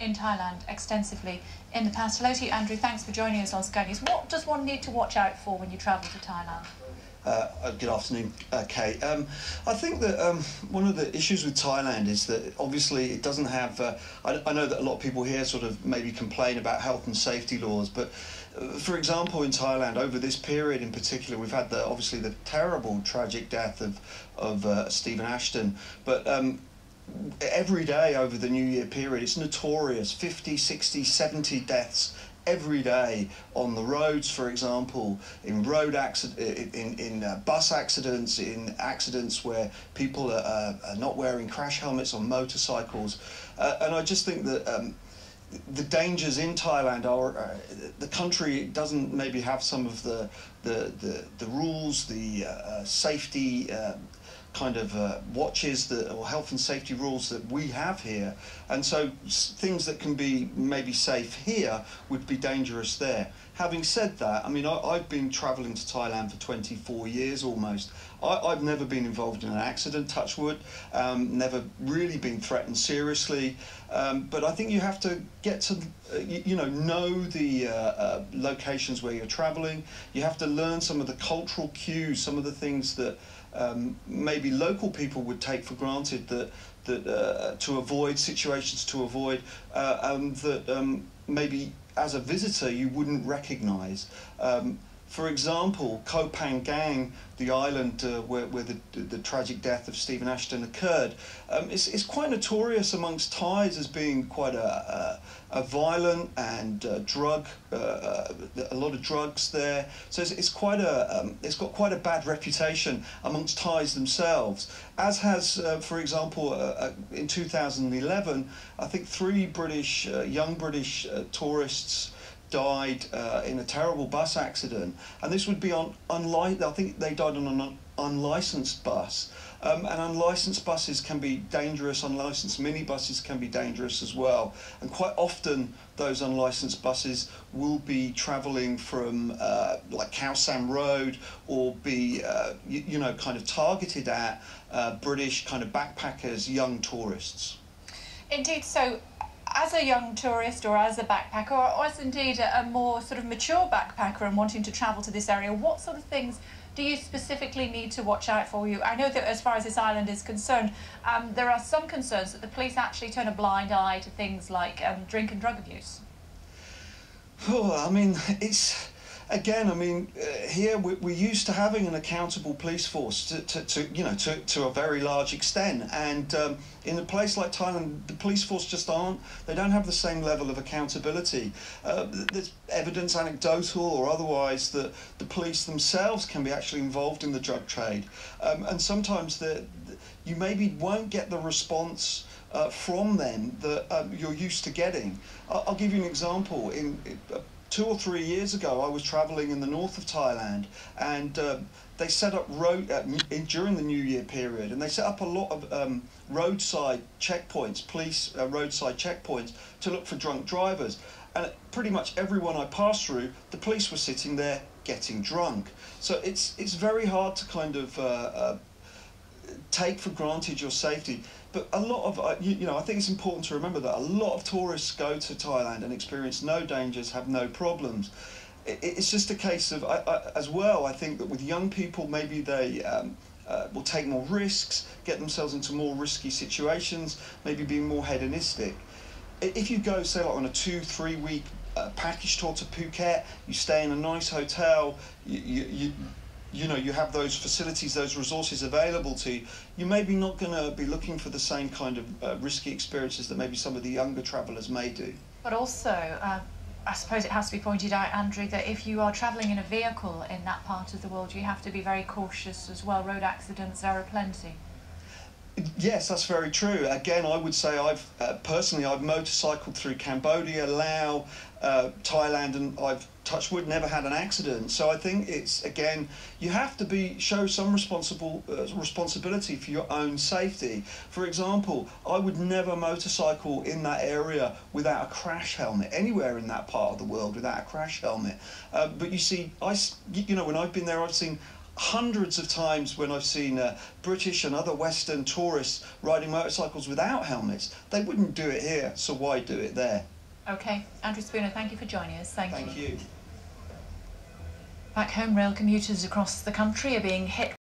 in Thailand extensively in the past. Hello to you, Andrew. Thanks for joining us on Sky News. What does one need to watch out for when you travel to Thailand? Good afternoon, Kate. I think that one of the issues with Thailand is that obviously it doesn't have... I know that a lot of people here sort of maybe complain about health and safety laws, but for example, in Thailand, over this period in particular, we've had obviously the terrible, tragic death of Stephen Ashton, but every day over the New Year period, it's notorious, 50, 60, 70 deaths every day on the roads, for example, in road in bus accidents, in accidents where people are not wearing crash helmets on motorcycles, and I just think that the dangers in Thailand are the country doesn't maybe have some of the rules, the safety kind of watches or health and safety rules that we have here, and so things that can be maybe safe here would be dangerous there. Having said that, I mean, I've been travelling to Thailand for 24 years almost. I've never been involved in an accident, touch wood, never really been threatened seriously, but I think you have to get to, know the locations where you're travelling. You have to learn some of the cultural cues, some of the things that maybe local people would take for granted, that to avoid situations, to avoid that maybe as a visitor you wouldn't recognise. For example, Koh Phangan, the island where the tragic death of Stephen Ashton occurred, it's quite notorious amongst Thais as being quite a violent and a lot of drugs there. So it's got quite a bad reputation amongst Thais themselves. As has, for example, in 2011, I think 3 young British tourists died in a terrible bus accident, and this would be I think they died on an unlicensed bus, and unlicensed buses can be dangerous, unlicensed minibuses can be dangerous as well, and quite often those unlicensed buses will be travelling from like Khao San Road, or be kind of targeted at British kind of backpackers, young tourists. Indeed. So as a young tourist, or as a backpacker, or as indeed a more sort of mature backpacker and wanting to travel to this area, what sort of things do you specifically need to watch out for? I know that as far as this island is concerned, there are some concerns that the police actually turn a blind eye to things like drink and drug abuse. Oh, I mean, again, I mean, here we're used to having an accountable police force to a very large extent, and in a place like Thailand, the police force just they don't have the same level of accountability. There's evidence, anecdotal or otherwise, that the police themselves can be actually involved in the drug trade, and sometimes you maybe won't get the response from them that you're used to getting. I'll give you an example. 2 or 3 years ago, I was travelling in the north of Thailand, and they set up during the New Year period, and they set up a lot of roadside checkpoints, police roadside checkpoints, to look for drunk drivers. And pretty much everyone I passed through, the police were sitting there getting drunk. So it's very hard to kind of take for granted your safety. But a lot of, I think it's important to remember that a lot of tourists go to Thailand and experience no dangers, have no problems. It's just a case of, as well, I think that with young people, maybe they will take more risks, get themselves into more risky situations, maybe being more hedonistic. If you go, say, like on a 2-3 week package tour to Phuket, you stay in a nice hotel, you have those facilities, those resources available to you, you're maybe not going to be looking for the same kind of risky experiences that maybe some of the younger travellers may do. But also, I suppose it has to be pointed out, Andrew, that if you are travelling in a vehicle in that part of the world, you have to be very cautious as well. Road accidents, there are plenty. Yes, that's very true. Again, I would say personally I've motorcycled through Cambodia, Laos, Thailand, and I've, touch wood, never had an accident. So I think it's, again, you have to show some responsibility for your own safety. For example, I would never motorcycle in that area without a crash helmet, anywhere in that part of the world without a crash helmet. But you see, when I've been there, I've seen hundreds of times when I've seen British and other Western tourists riding motorcycles without helmets. They wouldn't do it here, so why do it there? OK, Andrew Spooner, thank you for joining us. Thank you. Thank you. Back home, rail commuters across the country are being hit